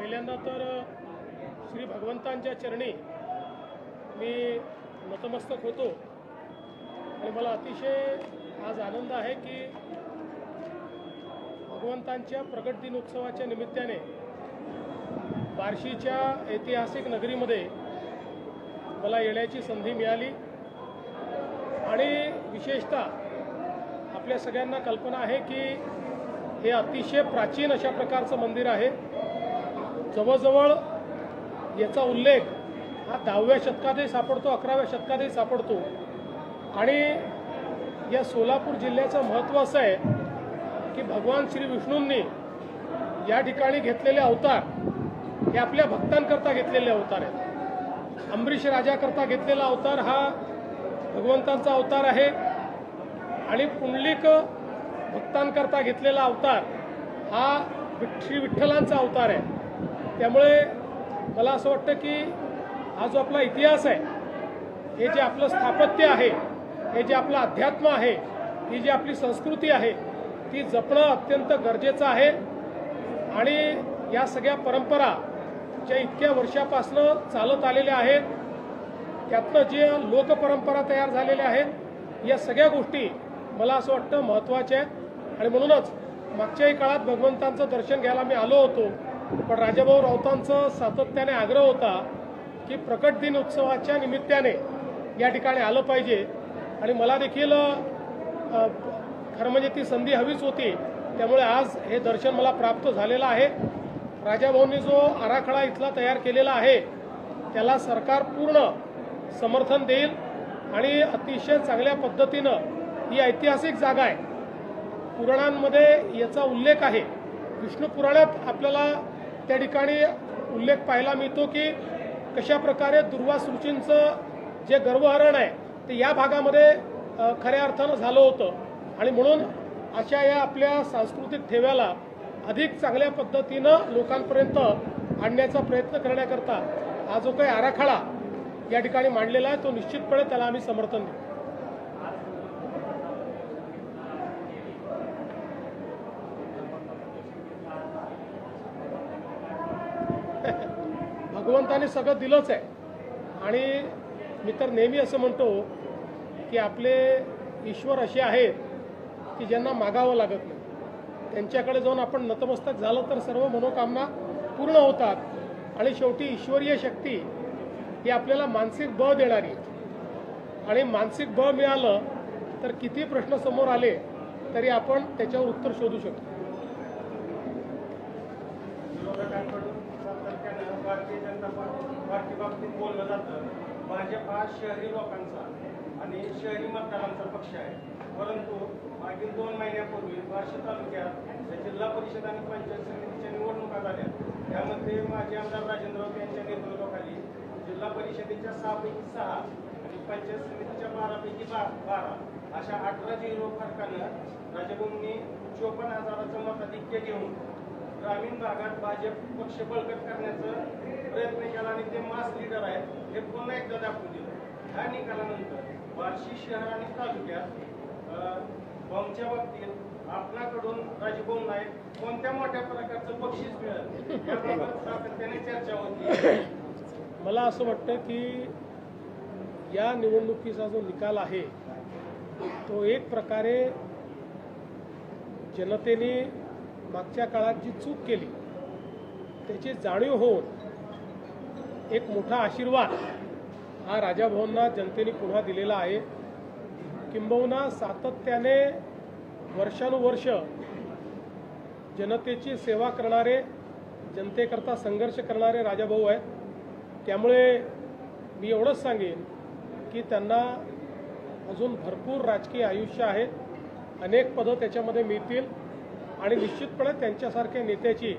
पहिल्यांदा तर श्री भगवंतांच्या चरणी मी नतमस्तक होतो आणि मला अतिशय आज आनंद आहे की भगवंतांच्या प्रगट दिनोत्सवाच्या निमित्ताने बार्शीच्या ऐतिहासिक नगरीमध्ये मला येण्याची संधी मिळाली आणि विशेषतः आपल्या सगळ्यांना कल्पना आहे की हे अतिशय प्राचीन अशा प्रकारचं मंदिर आहे। जवळजवळ याचा उल्लेख हा 10व्या शतकातही सापडतो, 11व्या शतकातही सापडतो आणि या सोलापूर जिल्ह्याचं महत्त्व असं आहे की भगवान श्री विष्णूंनी या ठिकाणी घेतलेले अवतार हे आपल्या भक्तांकरता घेतलेले अवतार आहेत। अंबरीश राजाकरता घेतलेला अवतार हा भगवंतांचा अवतार आहे आणि पुंडलिक भक्तांकरता घेतलेला अवतार हा श्री विठ्ठलांचा अवतार आहे। त्यामुळे मला असं वाटतं की हा जो आपला इतिहास आहे, हे जे आपलं स्थापत्य आहे, हे जे आपलं अध्यात्म आहे, ही जी आपली संस्कृती आहे ती जपणं अत्यंत गरजेचं आहे। आणि या सगळ्या परंपरा ज्या इतक्या वर्षापासून चालत आलेल्या आहेत, त्यातनं जे लोकपरंपरा तयार झालेल्या आहेत, या सगळ्या गोष्टी मला असं वाटतं महत्त्वाच्या आहेत। आणि म्हणूनच मागच्याही काळात भगवंतांचं दर्शन घ्यायला मी आलो होतो, पण राजाभाऊ राऊतांचं सातत्याने आग्रह होता की प्रकट दिन उत्सवाच्या निमित्ताने या ठिकाणी आलं पाहिजे आणि मला देखील खरं म्हणजे ती संधी हवीच होती। त्यामुळे आज हे दर्शन मला प्राप्त झालेलं आहे। राजाभाऊंनी जो आराखडा इथला तयार केलेला आहे त्याला सरकार पूर्ण समर्थन देईल आणि अतिशय चांगल्या पद्धतीनं ही ऐतिहासिक जागा आहे। पुराणांमध्ये याचा उल्लेख आहे, विष्णू पुराणात आपल्याला त्या ठिकाणी उल्लेख पाहायला मिळतो की कशा प्रकारे दुर्वास ऋषींचं जे गर्भहरण आहे ते या भागामध्ये खऱ्या अर्थानं झालं होतं आणि म्हणून अशा या आपल्या सांस्कृतिक ठेव्याला अधिक चांगल्या पद्धतीनं लोकांपर्यंत आणण्याचा प्रयत्न करण्याकरता हा जो काही आराखडा या ठिकाणी मांडलेला आहे तो निश्चितपणे त्याला आम्ही समर्थन देऊ। भगवंताने सगळं दिलंच आहे आणि मी तर नेहमी असं म्हणतो की आपले ईश्वर असे आहेत की ज्यांना मागावं लागत नाही, त्यांच्याकडे जाऊन आपण नतमस्तक झालं तर सर्व मनोकामना पूर्ण होतात आणि शेवटी ईश्वरीय शक्ती ही आपल्याला मानसिक बळ देणारी आणि मानसिक बळ मिळालं तर किती प्रश्न समोर आले तरी आपण त्याच्यावर उत्तर शोधू शकतो। भारतीय जनता पार्टी बाबतीत बोललं जातं, भाजप हा शहरी लोकांचा आणि शहरी मतदारांचा पक्ष आहे, परंतु मागील 2 महिन्यापूर्वी बार्शी तालुक्यात जिल्हा परिषद आणि पंचायत समितीच्या निवडणुका झाल्या। त्यामध्ये माजी आमदार राजेंद्र राऊत यांच्या नेतृत्वाखाली जिल्हा परिषदेच्या 6 पैकी 6 आणि पंचायत समितीच्या 12 पैकी 12 अशा 18-0 फरकानं राजाभाऊंनी 54,000चं मताधिक्य घेऊन ग्रामीण भागात भाजप पक्ष बळकट करण्याचा प्रयत्न केला आणि ते मास लीडर आहेत हे पुन्हा एकदा दाखवून दिलं। ह्या निकालानंतर बार्शी शहर आणि तालुक्यात बॉम्बच्या बाबतीत आपल्याकडून राजभाऊ नाईक कोणत्या मोठ्या प्रकारचं बक्षीस मिळेल याबाबत सातत्याने चर्चा होती। मला असं वाटतं की या निवडणुकीचा जो निकाल आहे तो एक प्रकारे जनतेने मागच्या काळात जी चूक केली त्याची जाणीव होऊन एक मोठा आशीर्वाद हा राजाभाऊंना जनतेने पुन्हा दिलेला आहे। किंबहुना सातत्याने वर्षानुवर्ष जनतेची सेवा करणारे, जनतेकरता संघर्ष करणारे राजाभाऊ आहेत। त्यामुळे मी एवढंच सांगेन की त्यांना अजून भरपूर राजकीय आयुष्य आहे, अनेक पदं त्याच्यामध्ये मिळतील आणि निश्चितपणे त्यांच्यासारख्या नेत्याची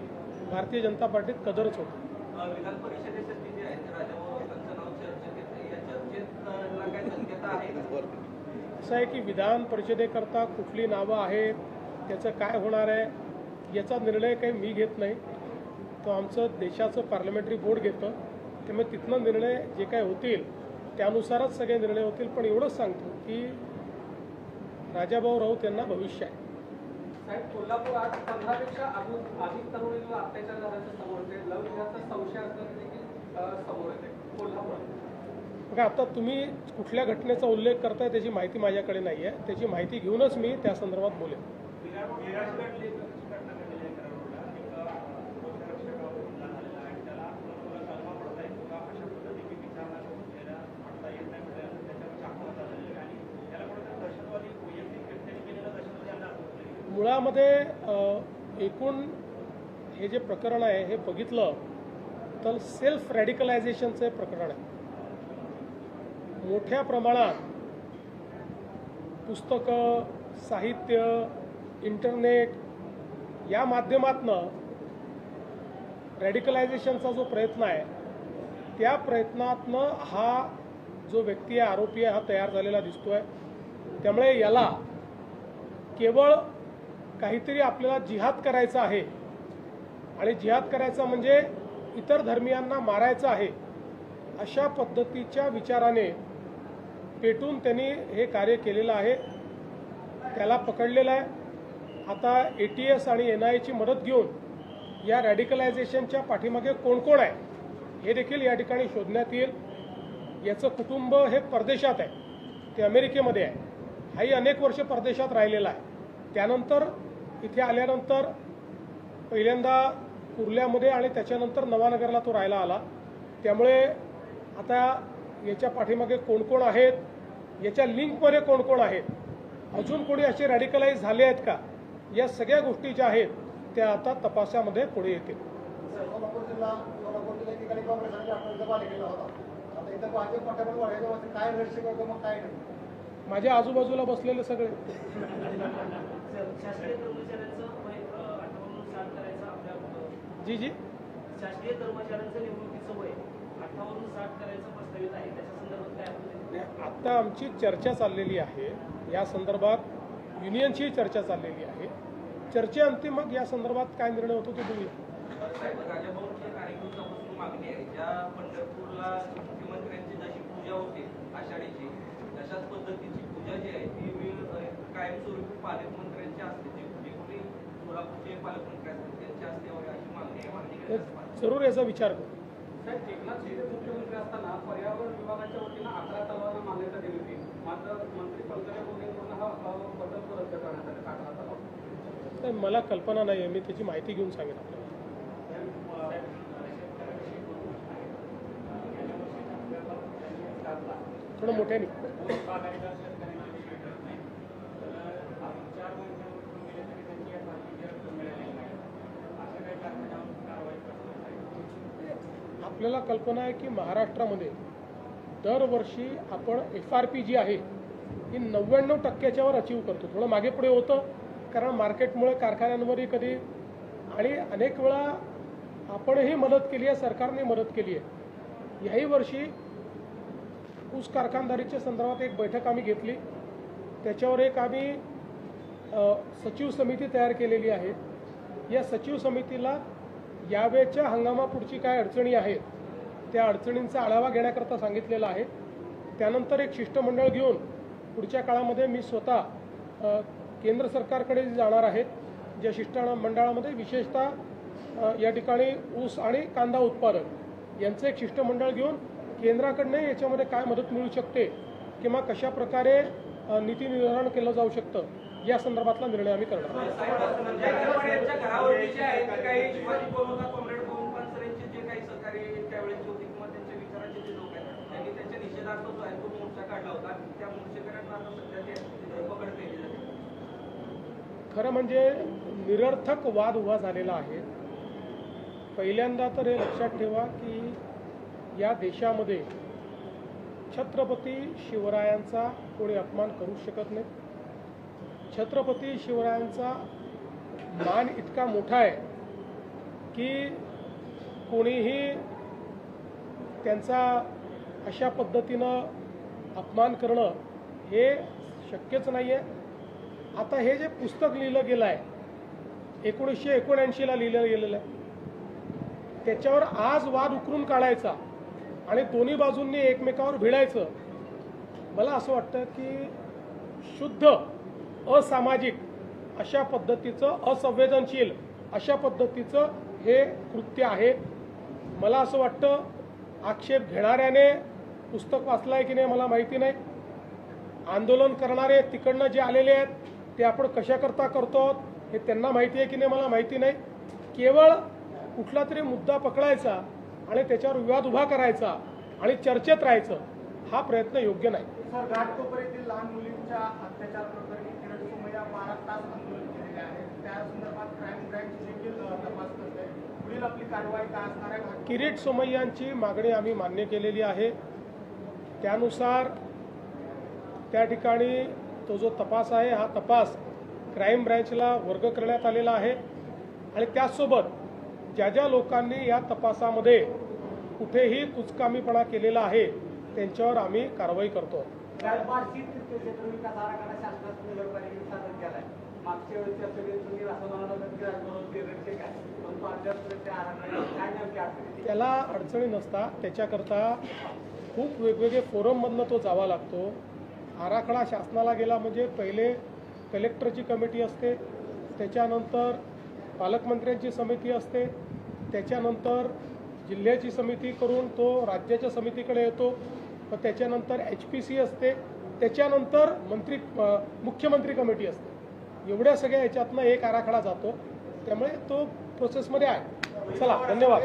भारतीय जनता पार्टीत कदरच होती। विधान परिषदेसाठी जे आहे राजाभाऊंचं नाव चर्चेत येतं, या चर्चेत काय शक्यता आहे? असं आहे की विधान परिषदेकरता कुठली नावं आहेत, त्याचं काय होणार आहे याचा निर्णय काही मी घेत नाही, तो आमचं देशाचं पार्लमेंटरी बोर्ड घेतं। त्यामुळे तिथनं निर्णय जे काय होतील त्यानुसारच सगळे निर्णय होतील। पण एवढंच सांगतो की राजाभाऊ राऊत यांना भविष्य आहे। साहेब, कोल्हापुरात 15पेक्षा अधिक तरुणींवर अत्याचार झाल्याचं समोर येते. लव जिहादचा संशय असल्याचं देखील समोर येते कोल्हापुरात. बघा, आता तुम्ही कुठल्या घटनेचा उल्लेख करताय त्याची माहिती माझ्याकडे नाही आहे. त्याची माहिती घेऊनच मी त्या संदर्भात बोलेन. मुळामध्ये एकूण हे जे प्रकरण आहे हे बघितलं तर सेल्फ रॅडिकलायझेशनचं प्रकरण आहे. मोठ्या प्रमाणात पुस्तकं, साहित्य, इंटरनेट या माध्यमातनं रॅडिकलायझेशनचा जो प्रयत्न आहे त्या प्रयत्नातनं हा जो व्यक्ती आहे, आरोपी आहे, हा तयार झालेला दिसतोय. त्यामुळे याला केवळ काहीतरी आपल्याला जिहाद करायचा आहे आणि जिहाद करायचा म्हणजे इतर धर्मियांना मारायचं आहे अशा पद्धतीच्या विचाराने पेटून त्यांनी हे कार्य केलेलं आहे. त्याला पकडलेलं आहे. आता ATS आणि NIAची मदत घेऊन या रॅडिकलायझेशनच्या पाठीमागे कोण कोण आहे हे देखील या ठिकाणी शोधण्यात येईल. याचं कुटुंब हे परदेशात आहे, ते अमेरिकेमध्ये आहे. हाही अनेक वर्ष परदेशात राहिलेला आहे. त्यानंतर इथे आल्यानंतर पहिल्यांदा कुर्ल्यामध्ये आणि त्याच्यानंतर नवानगरला तो राहायला आला. त्यामुळे आता याच्या पाठीमागे कोण कोण आहेत, याच्या लिंकमध्ये कोण कोण आहेत, अजून कोणी असे रॅडिकलाइज झाले आहेत का, या सगळ्या गोष्टी ज्या आहेत त्या आता तपासामध्ये पुढे येतील. माझ्या आजूबाजूला बसलेले सगळे शासकीय कर्मचाऱ्यांचं वय 58 करायचं आपल्या जी जी शासकीय कर्मचाऱ्यांचं निवृत्तीचं वय 58 करायचं प्रस्तावित आहे. त्याच्या संदर्भात काय आपलं? आता आमची चर्चा चाललेली आहे. या संदर्भात युनियनची चर्चा चाललेली आहे. चर्चेअंती मग या संदर्भात काय निर्णय होतो ते बघूया. साहेब, राजाभाऊंच्या कार्यक्रमापासून मागणी आहे ज्या पंढरपूरला मुख्यमंत्र्यांची जशी पूजा होते आषाढीची, तशाच पद्धतीची पूजा जी आहे ती कायमस्वरूपी पालकमंत्र्यांची असते. जे कोणी सोलापूरचे पालकमंत्री असतात त्यांच्या असते अशी मागणी आहे. जरूर याचा विचार करू. साहेब, एकनाथ शिंदे मुख्यमंत्री असताना पर्यावरण विभागाच्या वतीनं 11 तलावांना मान्यता दिली होती. मात्र मंत्री पंकजा मुंडेंकडून हा प्रकल्प रद्द करण्यात आला. 11 तलाव मला कल्पना नाही आहे. मी त्याची माहिती घेऊन सांगेन आपल्याला. थोडं मोठ्याने. आपल्याला कल्पना आहे की महाराष्ट्रामध्ये दरवर्षी आपण FRP जी आहे ही 99% वर अचीव करतो. थोडं मागे पुढे होतं कारण मार्केटमुळे कारखान्यांवरही कधी आणि अनेक वेळा आपणही मदत केली आहे, सरकारने मदत केली आहे. याही वर्षी ऊस कारखानदारीच्या संदर्भात एक बैठक आम्ही घेतली. त्याच्यावर एक आम्ही सचिव समिती तयार केलेली आहे. या सचिव समितीला यावेळच्या हंगामापुढची काय अडचणी आहेत त्या अडचणींचा आढावा घेण्याकरता सांगितलेला आहे. त्यानंतर एक शिष्टमंडळ घेऊन पुढच्या काळामध्ये मी स्वतः केंद्र सरकारकडे जाणार आहे. ज्या शिष्टमंडळामध्ये विशेषतः या ठिकाणी ऊस आणि कांदा उत्पादन यांचं एक शिष्टमंडळ घेऊन केंद्राकडनं याच्यामध्ये काय मदत मिळू शकते किंवा कशा प्रकारे नीती निर्धारण केलं जाऊ शकतं या संदर्भातला निर्णय आम्ही करणार आहोत. त्यांच्या घरावरती जे आहे ते काही शिवाजी बोलवतात कॉम्रेड पवन पानसरेंचे जे काही सहकारी त्यावेळेस होते किंवा त्यांच्या विचाराचे जे लोक आहेत त्यांनी त्यांच्या निषेधार्थ जो आहे तो मोर्चा काढला होता. त्या मोर्चेकऱ्यांना आता सध्या ते पकड केली जाते. खरं म्हणजे निरर्थक वाद उभा झालेला आहे. पहिल्यांदा तर हे लक्षात ठेवा की या देशामध्ये छत्रपती शिवरायांचा कोणी अपमान करू शकत नाही. छत्रपती शिवरायांचा मान इतका मोठा आहे की कोणीही त्यांचा अशा पद्धतीनं अपमान करणं हे शक्यच नाही आहे. आता हे जे पुस्तक लिहिलं गेलं आहे 1979ला लिहिलं गेलेलं आहे त्याच्यावर आज वाद उकरून काढायचा आणि दोन्ही बाजूंनी एकमेकावर भिडायचं मला असं वाटतं की शुद्ध असामाजिक अशा पद्धतीचं असंवेदनशील अशा पद्धतीचं हे कृत्य आहे. मला असं वाटतं आक्षेप घेणाऱ्याने पुस्तक वाचलं आहे की नाही मला माहिती नाही. आंदोलन करणारे तिकडनं जे आलेले आहेत ते आपण कशाकरता करतो हे त्यांना माहिती आहे की नाही मला माहिती नाही. केवळ कुठला तरी मुद्दा पकडायचा आणि त्याच्यावर विवाद उभा करायचा आणि चर्चेत राहायचं हा प्रयत्न योग्य नाही. सर, घाटकोपऱ्यातील लहान मुलींच्या अत्याचार प्रकरणी किरण सोमय्या 12 तास आंदोलन केलेले आहे. त्या संदर्भात क्राईम ब्रँच देखील तपास करते. पुढील आपली कारवाई काय असणार आहे? किरीट सोमय्यांची मागणी आम्ही मान्य केलेली आहे. त्यानुसार त्या ठिकाणी तो जो तपास आहे हा तपास क्राईम ब्रँचला वर्ग करण्यात आलेला आहे आणि त्याचसोबत ज्या ज्या लोकांनी या तपासामध्ये कुठेही कुचकामीपणा केलेला आहे त्यांच्यावर आम्ही कारवाई करतो. बार्शी तीर्थक्षेत्र विकास आराखडा शासनात नगरपालिकेने सादर केला आहे. मागच्या वेळेच्या सगळे तुम्ही असं म्हणाला की रक्षक आहे, परंतु अद्याप त्या आराखड्यात काय नेमकी अडचणी? त्याला अडचणी नसतात. त्याच्याकरता खूप वेगवेगळे फोरममधनं तो जावा लागतो. आराखडा शासनाला गेला म्हणजे पहिले कलेक्टरची कमिटी असते, त्याच्यानंतर पालकमंत्र्यांची समिती असते, त्याच्यानंतर जिल्ह्याची समिती करून तो राज्याच्या समितीकडे येतो, व त्याच्यानंतर HPC असते, त्याच्यानंतर मुख्यमंत्री कमिटी असते. एवढ्या सगळ्या याच्यातनं एक आराखडा जातो. त्यामुळे तो प्रोसेसमध्ये आहे. चला, धन्यवाद.